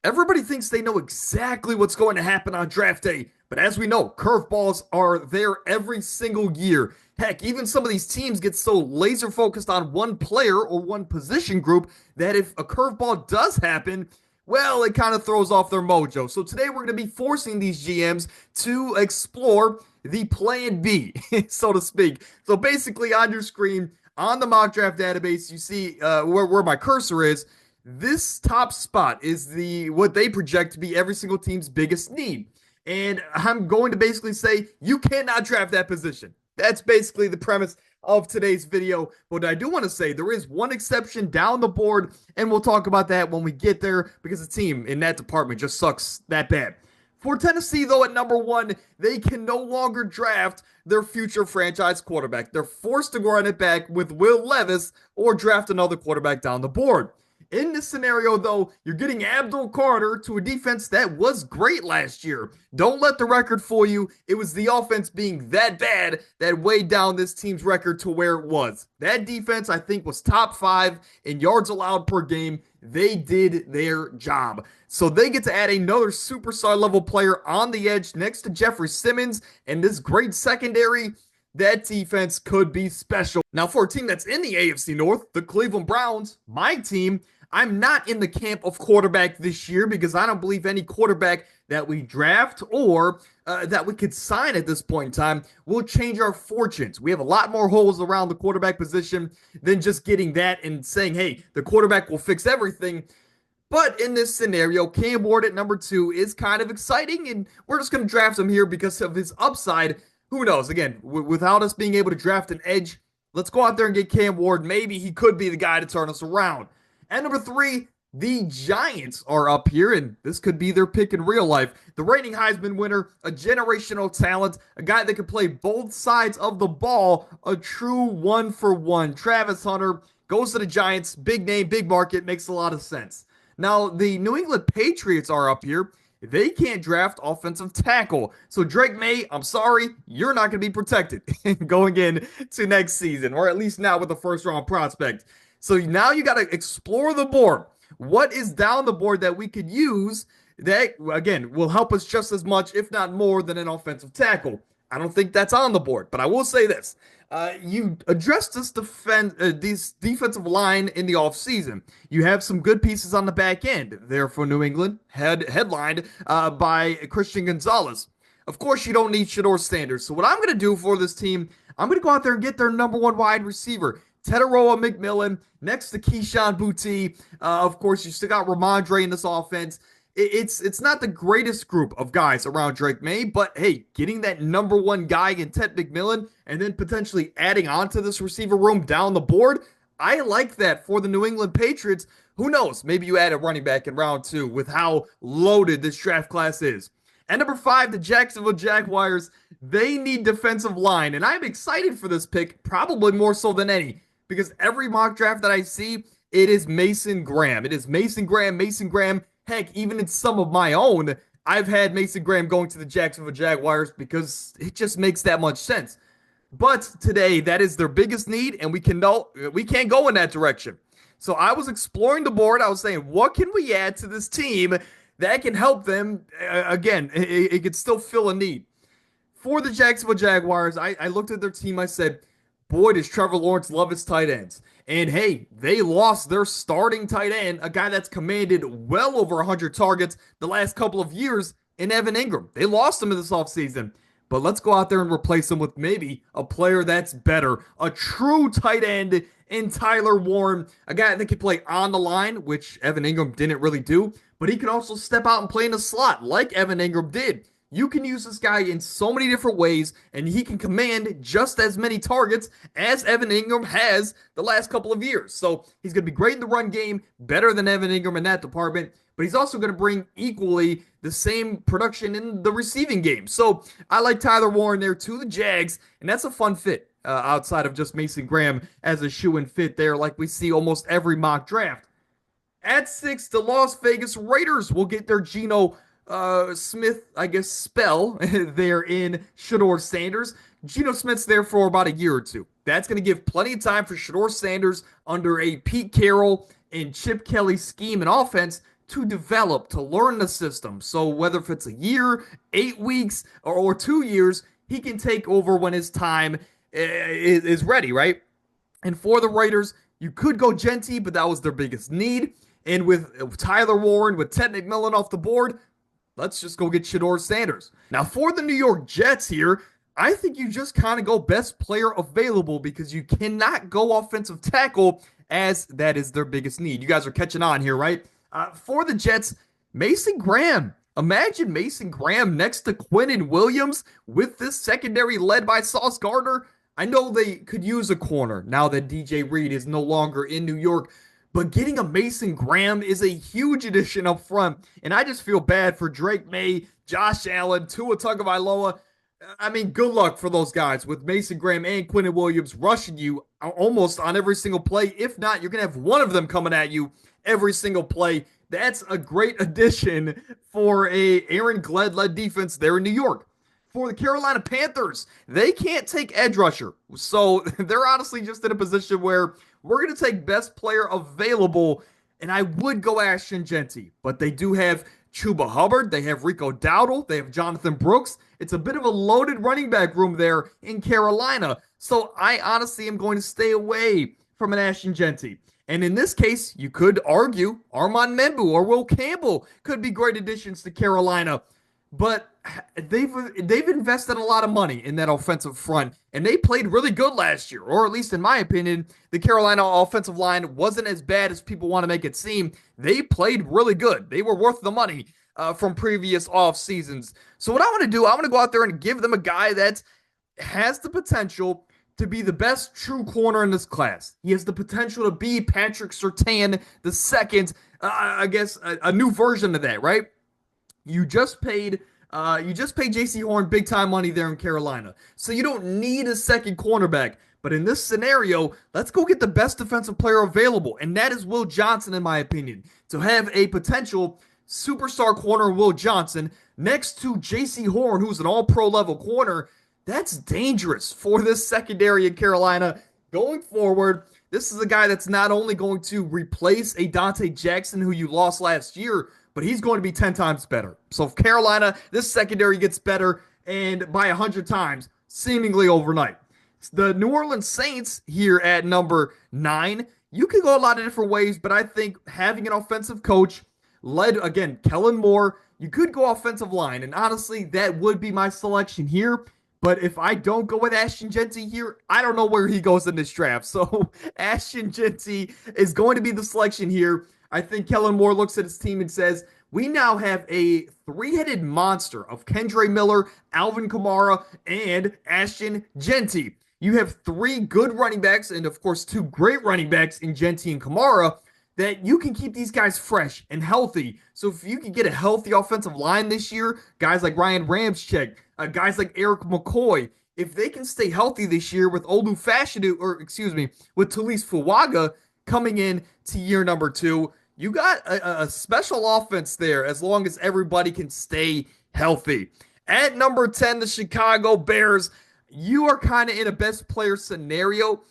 Everybody thinks they know exactly what's going to happen on draft day, but as we know, curveballs are there every single year. Heck, even some of these teams get so laser focused on one player or one position group that if a curveball does happen, well, it kind of throws off their mojo. So today we're going to be forcing these GMs to explore the plan B, so to speak. So basically, on your screen, on the mock draft database, you see where my cursor is. This top spot is the what they project to be every single team's biggest need. And I'm going to basically say you cannot draft that position. That's basically the premise of today's video. But I do want to say there is one exception down the board, and we'll talk about that when we get there because the team in that department just sucks that bad. For Tennessee, though, at number one, they can no longer draft their future franchise quarterback. They're forced to run it back with Will Levis or draft another quarterback down the board. In this scenario, though, you're getting Abdul Carter to a defense that was great last year. Don't let the record fool you. It was the offense being that bad that weighed down this team's record to where it was. That defense, I think, was top 5 in yards allowed per game. They did their job. So they get to add another superstar level player on the edge next to Jeffrey Simmons and this great secondary. That defense could be special. Now, for a team that's in the AFC North, the Cleveland Browns, my team, I'm not in the camp of quarterback this year because I don't believe any quarterback that we draft or that we could sign at this point in time will change our fortunes. We have a lot more holes around the quarterback position than just getting that and saying, hey, the quarterback will fix everything. But in this scenario, Cam Ward at number 2 is kind of exciting, and we're just going to draft him here because of his upside. Who knows? Again, without us being able to draft an edge, let's go out there and get Cam Ward. Maybe he could be the guy to turn us around. At number 3, the Giants are up here, and this could be their pick in real life. The reigning Heisman winner, a generational talent, a guy that can play both sides of the ball, a true one-for-one. Travis Hunter goes to the Giants. Big name, big market, makes a lot of sense. Now, the New England Patriots are up here. They can't draft offensive tackle. So Drake May, I'm sorry, you're not going to be protected going in to next season, or at least now with the first round prospect. So now you got to explore the board. What is down the board that we could use that, again, will help us just as much, if not more, than an offensive tackle? I don't think that's on the board, but I will say this. You addressed this defensive line in the offseason. You have some good pieces on the back end there for New England, headlined by Christian Gonzalez. Of course, you don't need Shedeur Sanders. So what I'm going to do for this team, I'm going to go out there and get their number 1 wide receiver, Teteroa McMillan, next to Keyshawn Boutte. Of course, you still got Ramondre in this offense. It's not the greatest group of guys around Drake May, but hey, getting that number 1 guy in Ted McMillan and then potentially adding on to this receiver room down the board, I like that for the New England Patriots. Who knows? Maybe you add a running back in round 2 with how loaded this draft class is. And number 5, the Jacksonville Jaguars, they need defensive line, and I'm excited for this pick, probably more so than any, because every mock draft that I see, it is Mason Graham. It is Mason Graham. Heck, even in some of my own, I've had Mason Graham going to the Jacksonville Jaguars because it just makes that much sense. But today, that is their biggest need, and we can't go in that direction. So I was exploring the board. I was saying, what can we add to this team that can help them? Again, it could still fill a need. For the Jacksonville Jaguars, I looked at their team. I said, boy, does Trevor Lawrence love his tight ends. And hey, they lost their starting tight end, a guy that's commanded well over 100 targets the last couple of years, in Evan Ingram. They lost him in this offseason. But let's go out there and replace him with maybe a player that's better, a true tight end in Tyler Warren, a guy that can play on the line, which Evan Ingram didn't really do, but he can also step out and play in the slot like Evan Ingram did. You can use this guy in so many different ways, and he can command just as many targets as Evan Ingram has the last couple of years. So he's going to be great in the run game, better than Evan Ingram in that department, but he's also going to bring equally the same production in the receiving game. So I like Tyler Warren there to the Jags, and that's a fun fit outside of just Mason Graham as a shoe-in fit there like we see almost every mock draft. At 6, the Las Vegas Raiders will get their Geno Smith, I guess, spell there in Shedeur Sanders. Geno Smith's there for about a year or two. That's going to give plenty of time for Shedeur Sanders under a Pete Carroll and Chip Kelly scheme and offense to develop, to learn the system. So whether if it's a year, 8 weeks, or 2 years, he can take over when his time is ready, right? And for the Raiders, you could go Genty, but that was their biggest need. And with Tyler Warren, with Ted McMillan off the board, let's just go get Shedeur Sanders. Now, for the New York Jets here, I think you just kind of go best player available because you cannot go offensive tackle as that is their biggest need. You guys are catching on here, right? For the Jets, Mason Graham. Imagine Mason Graham next to Quinnen Williams with this secondary led by Sauce Gardner. I know they could use a corner now that DJ Reed is no longer in New York, but getting a Mason Graham is a huge addition up front. And I just feel bad for Drake May, Josh Allen, Tua Tagovailoa. I mean, good luck for those guys with Mason Graham and Quinnen Williams rushing you almost on every single play. If not, you're going to have one of them coming at you every single play. That's a great addition for a Aaron Glenn-led defense there in New York. For the Carolina Panthers, they can't take edge rusher. So they're honestly just in a position where we're going to take best player available, and I would go Ashton Genty, but they do have Chuba Hubbard, they have Rico Dowdle, they have Jonathan Brooks. It's a bit of a loaded running back room there in Carolina. So I honestly am going to stay away from an Ashton Genty. And in this case, you could argue Armand Membu or Will Campbell could be great additions to Carolina. But they've invested a lot of money in that offensive front, and they played really good last year, or at least in my opinion, the Carolina offensive line wasn't as bad as people want to make it seem. They played really good. They were worth the money from previous off seasons. So what I want to do, I want to go out there and give them a guy that has the potential to be the best true corner in this class. He has the potential to be Patrick Surtain the second, I guess a new version of that, right? You just paid J.C. Horn big time money there in Carolina. So you don't need a second cornerback. But in this scenario, let's go get the best defensive player available. And that is Will Johnson, in my opinion. To have a potential superstar corner, Will Johnson, next to J.C. Horn, who's an all-pro level corner, that's dangerous for this secondary in Carolina. Going forward, this is a guy that's not only going to replace a Dante Jackson, who you lost last year, but he's going to be 10 times better. So if Carolina, this secondary gets better and by 100 times, seemingly overnight. The New Orleans Saints here at number 9, you can go a lot of different ways, but I think having an offensive coach led, again, Kellen Moore, you could go offensive line, and honestly, that would be my selection here. But if I don't go with Ashton Genty here, I don't know where he goes in this draft. So Ashton Genty is going to be the selection here. I think Kellen Moore looks at his team and says, we now have a three-headed monster of Kendre Miller, Alvin Kamara, and Ashton Genty. You have 3 good running backs and, of course, 2 great running backs in Genty and Kamara that you can keep these guys fresh and healthy. So if you can get a healthy offensive line this year, guys like Ryan Ramczyk, guys like Eric McCoy, if they can stay healthy this year with with Taliese Fuaga coming in to year number 2, you got a special offense there as long as everybody can stay healthy. At number 10, the Chicago Bears. You are kind of in a best player scenario,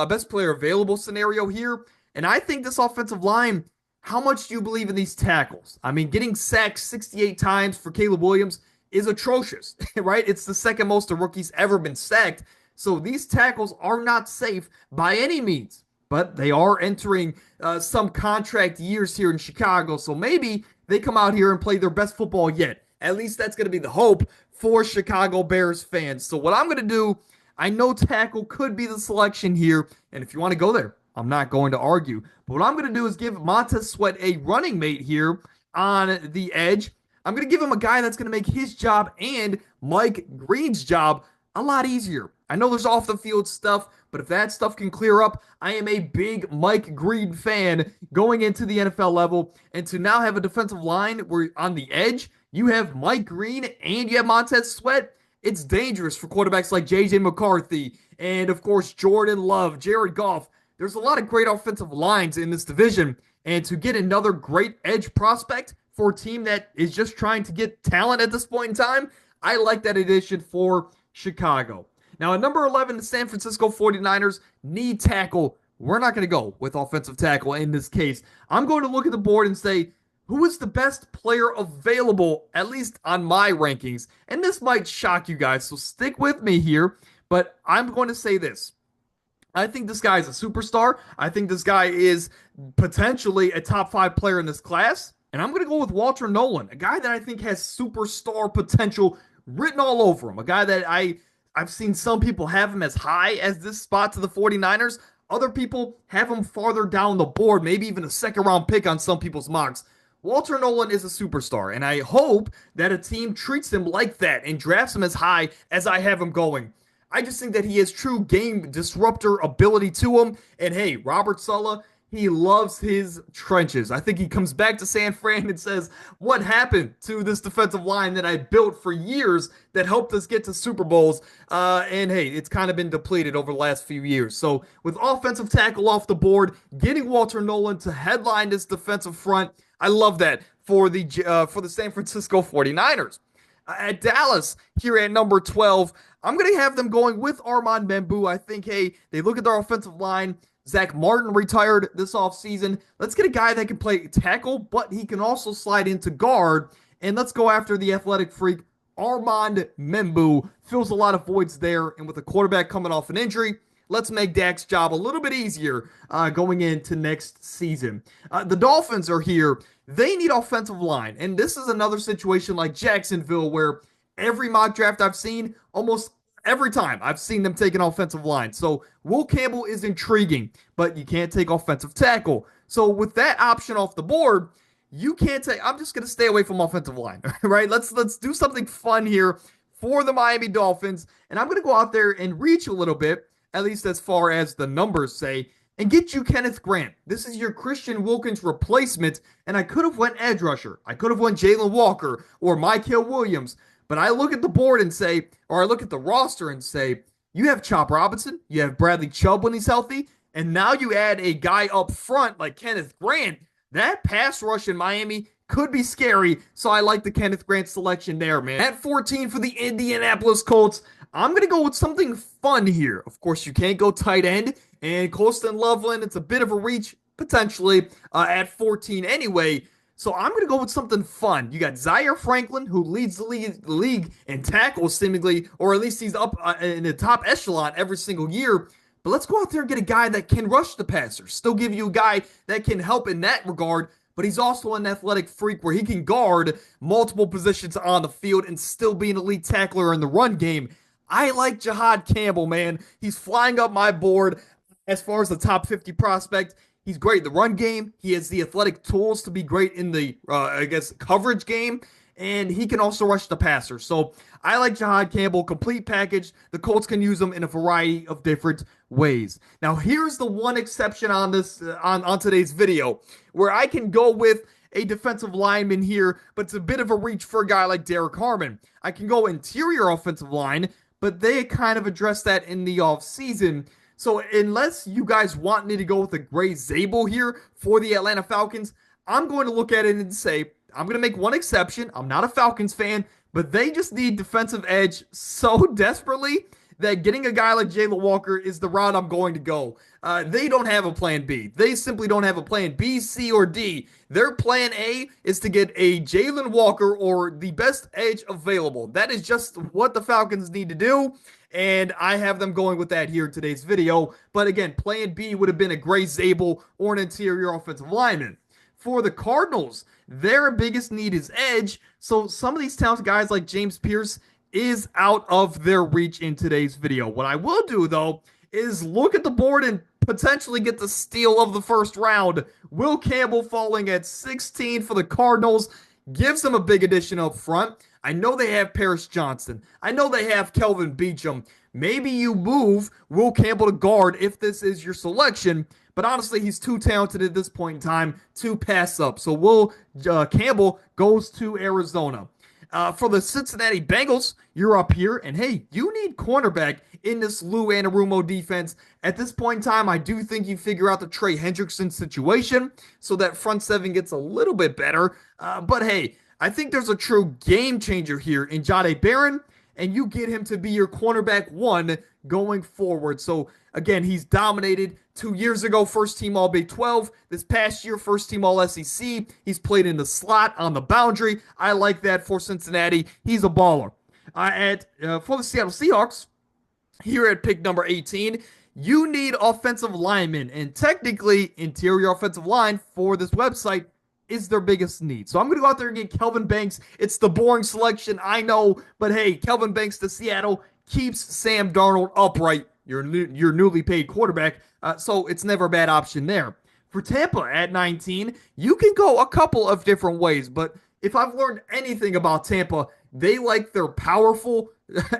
best player available scenario here. And I think this offensive line, how much do you believe in these tackles? I mean, getting sacked 68 times for Caleb Williams is atrocious, right? It's the second most a rookie's ever been sacked. So these tackles are not safe by any means. But they are entering some contract years here in Chicago. So maybe they come out here and play their best football yet. At least that's going to be the hope for Chicago Bears fans. So what I'm going to do, I know tackle could be the selection here. And if you want to go there, I'm not going to argue. But what I'm going to do is give Montez Sweat a running mate here on the edge. I'm going to give him a guy that's going to make his job and Mike Green's job a lot easier. I know there's off the field stuff, but if that stuff can clear up, I am a big Mike Green fan going into the NFL level. And to now have a defensive line where on the edge, you have Mike Green and you have Montez Sweat, it's dangerous for quarterbacks like J.J. McCarthy and, of course, Jordan Love, Jared Goff. There's a lot of great offensive lines in this division. And to get another great edge prospect for a team that is just trying to get talent at this point in time, I like that addition for Chicago. Now, at number 11, the San Francisco 49ers need tackle. We're not going to go with offensive tackle in this case. I'm going to look at the board and say, who is the best player available, at least on my rankings. And this might shock you guys, so stick with me here. But I'm going to say this. I think this guy is a superstar. I think this guy is potentially a top 5 player in this class. And I'm going to go with Walter Nolan, a guy that I think has superstar potential written all over him. A guy that I've seen some people have him as high as this spot to the 49ers. Other people have him farther down the board, maybe even a second round pick on some people's mocks. Walter Nolan is a superstar, and I hope that a team treats him like that and drafts him as high as I have him going. I just think that he has true game disruptor ability to him. And hey, Robert Saleh, he loves his trenches. I think he comes back to San Fran and says, what happened to this defensive line that I built for years that helped us get to Super Bowls? And hey, it's kind of been depleted over the last few years. So with offensive tackle off the board, getting Walter Nolan to headline this defensive front, I love that for the San Francisco 49ers. At Dallas, here at number 12, I'm going to have them going with Armand Membou. I think, hey, they look at their offensive line. Zach Martin retired this offseason. Let's get a guy that can play tackle, but he can also slide into guard. And let's go after the athletic freak, Armand Membou. Fills a lot of voids there. And with a quarterback coming off an injury, let's make Dak's job a little bit easier going into next season. The Dolphins are here. They need offensive line. And this is another situation like Jacksonville where every mock draft I've seen, almost every time I've seen them take an offensive line. So Will Campbell is intriguing, but you can't take offensive tackle. So with that option off the board, you can't take, I'm just going to stay away from offensive line, right? Let's do something fun here for the Miami Dolphins. And I'm going to go out there and reach a little bit, at least as far as the numbers say, and get you Kenneth Grant. This is your Christian Wilkins replacement, and I could have went edge rusher. I could have went Jalen Walker or Mykel Williams, but I look at the board and say, or I look at the roster and say, you have Chop Robinson, you have Bradley Chubb when he's healthy, and now you add a guy up front like Kenneth Grant. That pass rush in Miami could be scary, so I like the Kenneth Grant selection there, man. At 14 for the Indianapolis Colts, I'm going to go with something fun here. Of course, you can't go tight end, and Colston Loveland, it's a bit of a reach, potentially, at 14 anyway. So I'm going to go with something fun. You got Zaire Franklin, who leads the league in tackles, seemingly, or at least he's up in the top echelon every single year. But let's go out there and get a guy that can rush the passer. Still give you a guy that can help in that regard, but he's also an athletic freak where he can guard multiple positions on the field and still be an elite tackler in the run game. I like Jihad Campbell, man. He's flying up my board as far as the top 50 prospect. He's great in the run game. He has the athletic tools to be great in the, coverage game. And he can also rush the passer. So I like Jihad Campbell, complete package. The Colts can use him in a variety of different ways. Now, here's the one exception on this on today's video, where I can go with a defensive lineman here, but it's a bit of a reach for a guy like Derek Harmon. I can go interior offensive line, but they kind of addressed that in the offseason. So unless you guys want me to go with a Gray Zabel here for the Atlanta Falcons, I'm going to look at it and say, I'm going to make one exception. I'm not a Falcons fan, but they just need defensive edge so desperately that getting a guy like Jalen Walker is the route I'm going to go. They don't have a plan B. They simply don't have a plan B, C, or D. Their plan A is to get a Jalen Walker or the best edge available. That is just what the Falcons need to do, and I have them going with that here in today's video. But again, plan B would have been a Gray Zabel or an interior offensive lineman. For the Cardinals, their biggest need is edge, so some of these talented guys like James Pierce is out of their reach in today's video. What I will do, though, is look at the board and potentially get the steal of the first round. Will Campbell falling at 16 for the Cardinals gives them a big addition up front. I know they have Paris Johnson. I know they have Kelvin Beachum. Maybe you move Will Campbell to guard if this is your selection, but honestly, he's too talented at this point in time to pass up. So Will Campbell goes to Arizona. For the Cincinnati Bengals, you're up here, and hey, you need cornerback in this Lou Anarumo defense. At this point in time, I do think you figure out the Trey Hendrickson situation so that front seven gets a little bit better. But hey, I think there's a true game changer here in Jahdae Barron, and you get him to be your cornerback one going forward. So again, he's dominated 2 years ago, first team All Big 12. This past year, first team All SEC. He's played in the slot on the boundary. I like that for Cincinnati. He's a baller. For the Seattle Seahawks, here at pick number 18, you need offensive linemen, and technically, interior offensive line for this website is their biggest need. So I'm going to go out there and get Kelvin Banks. It's the boring selection, I know, but hey, Kelvin Banks to Seattle keeps Sam Darnold upright, your newly paid quarterback, so it's never a bad option there. For Tampa at 19, you can go a couple of different ways, but if I've learned anything about Tampa, they like their powerful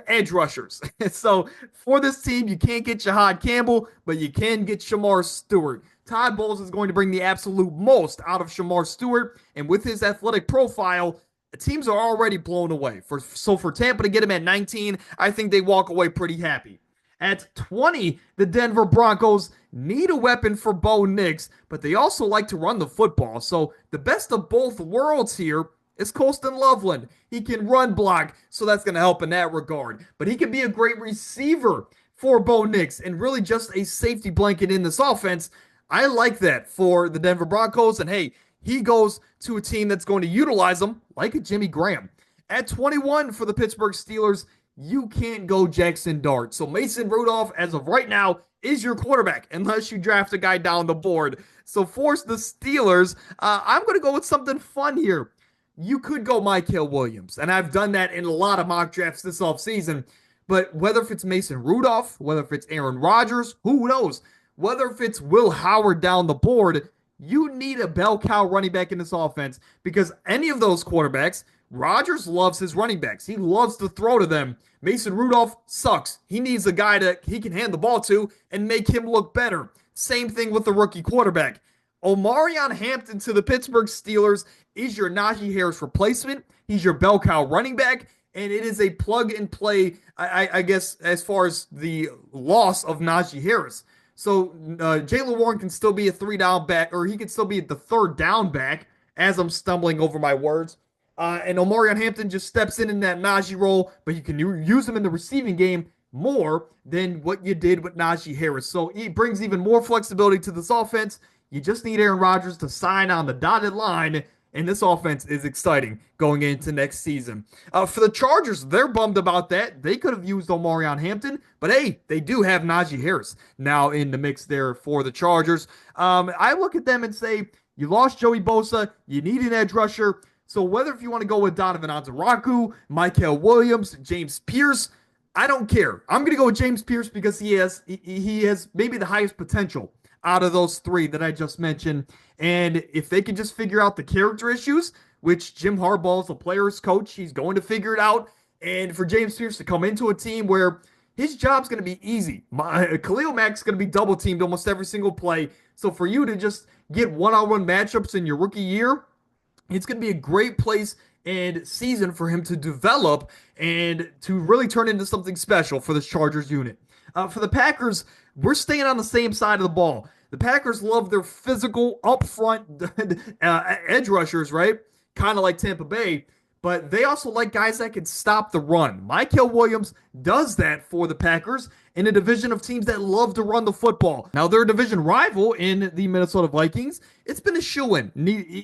edge rushers. So for this team, you can't get Jahad Campbell, but you can get Shamar Stewart. Todd Bowles is going to bring the absolute most out of Shamar Stewart, and with his athletic profile, teams are already blown away. So for Tampa to get him at 19, I think they walk away pretty happy. At 20, the Denver Broncos need a weapon for Bo Nix, but they also like to run the football. So the best of both worlds here is Colston Loveland. He can run block, so that's going to help in that regard. But he can be a great receiver for Bo Nix and really just a safety blanket in this offense. I like that for the Denver Broncos. And hey, he goes to a team that's going to utilize him like a Jimmy Graham. At 21 for the Pittsburgh Steelers, you can't go Jackson Dart. So Mason Rudolph, as of right now, is your quarterback unless you draft a guy down the board. So force the Steelers. I'm going to go with something fun here. You could go Mykel Williams, and I've done that in a lot of mock drafts this offseason. But whether if it's Mason Rudolph, whether if it's Aaron Rodgers, who knows? Whether if it's Will Howard down the board, you need a bell cow running back in this offense because any of those quarterbacks, Rodgers loves his running backs. He loves to throw to them. Mason Rudolph sucks. He needs a guy that he can hand the ball to and make him look better. Same thing with the rookie quarterback. Omarion Hampton to the Pittsburgh Steelers is your Najee Harris replacement. He's your bell cow running back, and it is a plug and play, I guess, as far as the loss of Najee Harris. So Jaylen Warren can still be a 3-down back, or he can still be the 3rd down back, as I'm stumbling over my words. And Omarion Hampton just steps in that Najee role, but you can use him in the receiving game more than what you did with Najee Harris. So he brings even more flexibility to this offense. You just need Aaron Rodgers to sign on the dotted line, and this offense is exciting going into next season. For the Chargers, they're bummed about that. They could have used Omarion Hampton, but hey, they do have Najee Harris now in the mix there for the Chargers. I look at them and say, you lost Joey Bosa, you need an edge rusher. So whether if you want to go with Donovan Onwuzurike, Mykel Williams, James Pierce, I don't care. I'm going to go with James Pierce because he has maybe the highest potential out of those 3 that I just mentioned. And if they can just figure out the character issues, which Jim Harbaugh is a player's coach, he's going to figure it out. And for James Pierce to come into a team where his job's going to be easy. Khalil Mack's going to be double teamed almost every single play. So for you to just get one-on-one matchups in your rookie year, it's going to be a great place and season for him to develop and to really turn into something special for this Chargers unit. For the Packers, we're staying on the same side of the ball. The Packers love their physical, upfront edge rushers, right? Kind of like Tampa Bay. But they also like guys that can stop the run. Mykel Williams does that for the Packers in a division of teams that love to run the football. Now, their division rival in the Minnesota Vikings, it's been a shoo-in.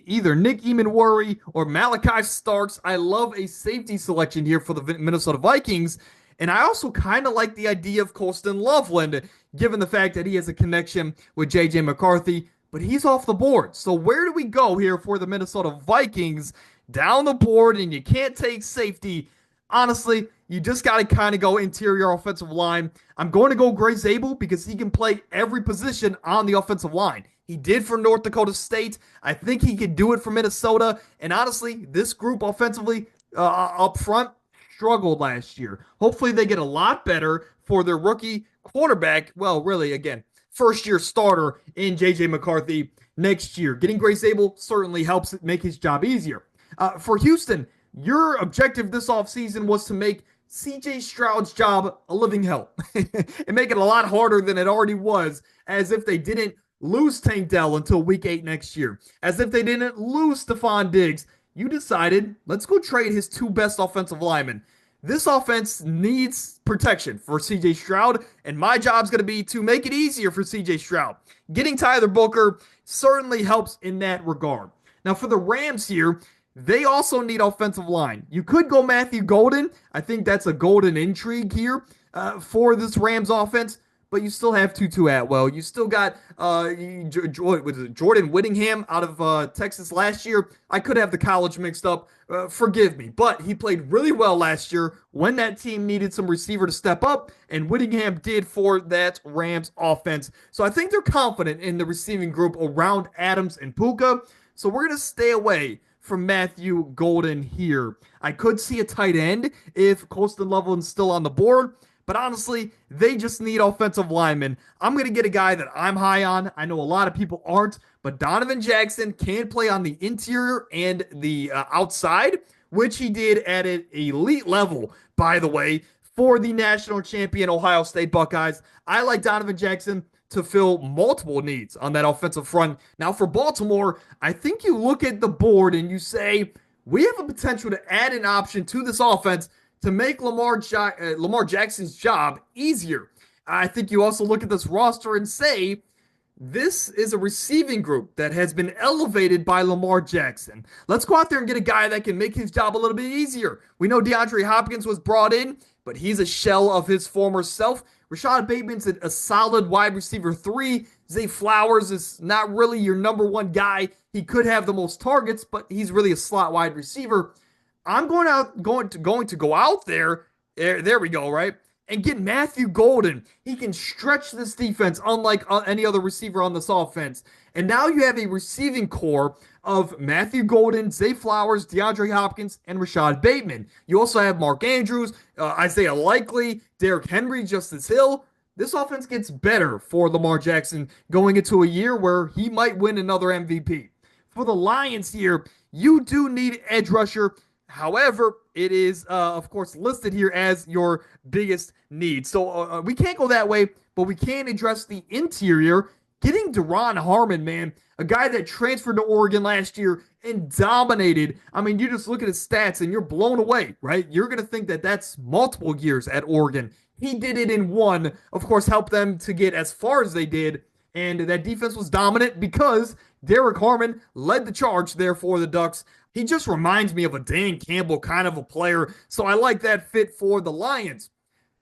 Either Nick Emanwari or Malachi Starks. I love a safety selection here for the Minnesota Vikings. And I also kind of like the idea of Colston Loveland, given the fact that he has a connection with J.J. McCarthy, but he's off the board. So where do we go here for the Minnesota Vikings? Down the board, and you can't take safety. Honestly, you just got to kind of go interior offensive line. I'm going to go Gray Zabel because he can play every position on the offensive line. He did for North Dakota State. I think he could do it for Minnesota. And honestly, this group offensively up front struggled last year. Hopefully they get a lot better for their rookie quarterback. Well, really, again, first-year starter in J.J. McCarthy next year. Getting Gray Zabel certainly helps make his job easier. For Houston, your objective this offseason was to make C.J. Stroud's job a living hell and make it a lot harder than it already was, as if they didn't lose Tank Dell until week 8 next year, as if they didn't lose Stephon Diggs. You decided, let's go trade his 2 best offensive linemen. This offense needs protection for CJ Stroud, and my job's going to be to make it easier for CJ Stroud. Getting Tyler Booker certainly helps in that regard. Now, for the Rams here, they also need offensive line. You could go Matthew Golden. I think that's a golden intrigue here for this Rams offense. But you still have Tutu Atwell. You still got Jordan Whittingham out of Texas last year. I could have the college mixed up. Forgive me. But he played really well last year when that team needed some receiver to step up, and Whittingham did for that Rams offense. So I think they're confident in the receiving group around Adams and Puka. So we're going to stay away from Matthew Golden here. I could see a tight end if Colston Loveland's still on the board. But honestly, they just need offensive linemen. I'm going to get a guy that I'm high on. I know a lot of people aren't, but Donovan Jackson can play on the interior and the outside, which he did at an elite level, by the way, for the national champion Ohio State Buckeyes. I like Donovan Jackson to fill multiple needs on that offensive front. Now, for Baltimore, I think you look at the board and you say, we have a potential to add an option to this offense to make Lamar Jackson's job easier. I think you also look at this roster and say, this is a receiving group that has been elevated by Lamar Jackson. Let's go out there and get a guy that can make his job a little bit easier. We know DeAndre Hopkins was brought in, but he's a shell of his former self. Rashad Bateman's a solid wide receiver 3. Zay Flowers is not really your number one guy. He could have the most targets, but he's really a slot wide receiver. I'm going to go out there. There we go, right? And get Matthew Golden. He can stretch this defense unlike any other receiver on this offense. And now you have a receiving core of Matthew Golden, Zay Flowers, DeAndre Hopkins, and Rashad Bateman. You also have Mark Andrews, Isaiah Likely, Derrick Henry, Justice Hill. This offense gets better for Lamar Jackson going into a year where he might win another MVP. For the Lions here, you do need edge rusher. However, it is, of course, listed here as your biggest need. So we can't go that way, but we can address the interior. Getting Deron Harmon, man, a guy that transferred to Oregon last year and dominated. I mean, you just look at his stats and you're blown away, right? You're going to think that that's multiple years at Oregon. He did it in one, of course, helped them to get as far as they did. And that defense was dominant because Derek Harmon led the charge there for the Ducks. He just reminds me of a Dan Campbell kind of a player, so I like that fit for the Lions.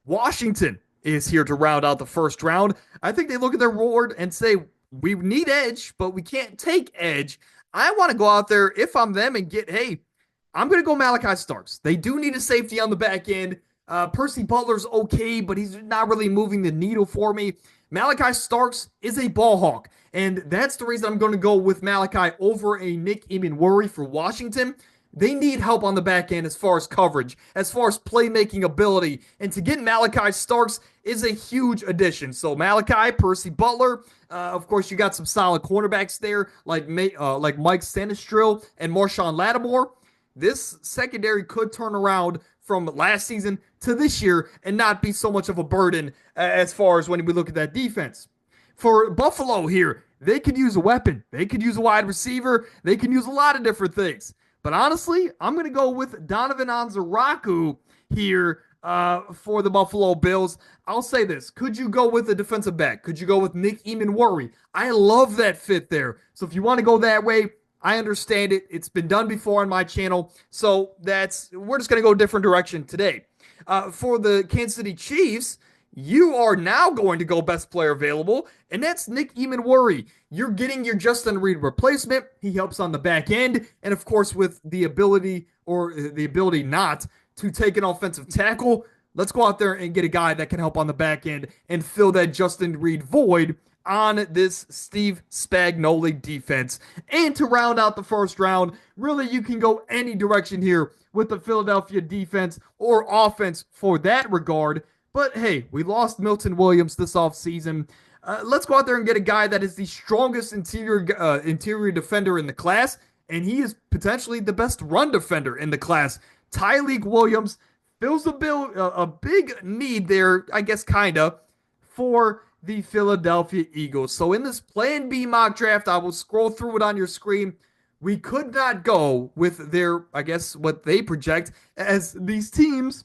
Washington is here to round out the first round. I think they look at their board and say, we need edge, but we can't take edge. I want to go out there, if I'm them, and get, hey, I'm going to go Malachi Starks. They do need a safety on the back end. Percy Butler's okay, but he's not really moving the needle for me. Malachi Starks is a ball hawk, and that's the reason I'm going to go with Malachi over a Nick Emmanwori for Washington. They need help on the back end as far as coverage, as far as playmaking ability, and to get Malachi Starks is a huge addition. So Malachi, Percy Butler, of course, you got some solid cornerbacks there like Mike Sanistril and Marshawn Lattimore. This secondary could turn around from last season to this year and not be so much of a burden as far as when we look at that defense. For Buffalo here, they could use a weapon. They could use a wide receiver. They can use a lot of different things. But honestly, I'm going to go with Donovan Onwuzurike here for the Buffalo Bills. I'll say this. Could you go with a defensive back? Could you go with Nick Emmanwori? I love that fit there. So if you want to go that way, I understand it. It's been done before on my channel. So we're just going to go a different direction today. For the Kansas City Chiefs, you are now going to go best player available, and that's Nick Emmanwori. You're getting your Justin Reid replacement. He helps on the back end, and of course with the ability not to take an offensive tackle. Let's go out there and get a guy that can help on the back end and fill that Justin Reid void on this Steve Spagnuolo defense. And to round out the first round, really you can go any direction here with the Philadelphia defense or offense for that regard. But hey, we lost Milton Williams this offseason. Let's go out there and get a guy that is the strongest interior defender in the class, and he is potentially the best run defender in the class. Tyleik Williams fills a big need there, I guess, kind of, for the Philadelphia Eagles. So in this Plan B mock draft, I will scroll through it on your screen. We could not go with their, I guess, what they project as these teams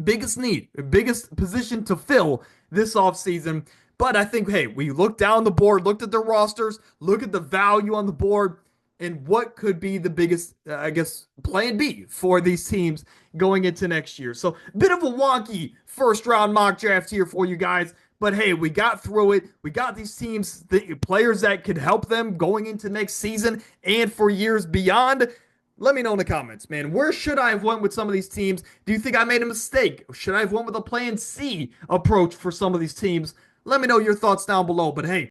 biggest need, biggest position to fill this offseason. But I think, hey, we looked down the board, looked at the rosters, look at the value on the board, and what could be the biggest, I guess, plan B for these teams going into next year. So, bit of a wonky first round mock draft here for you guys. But hey, we got through it. We got these teams, the players that could help them going into next season and for years beyond. Let me know in the comments, man. Where should I have went with some of these teams? Do you think I made a mistake? Should I have went with a plan C approach for some of these teams? Let me know your thoughts down below. But hey,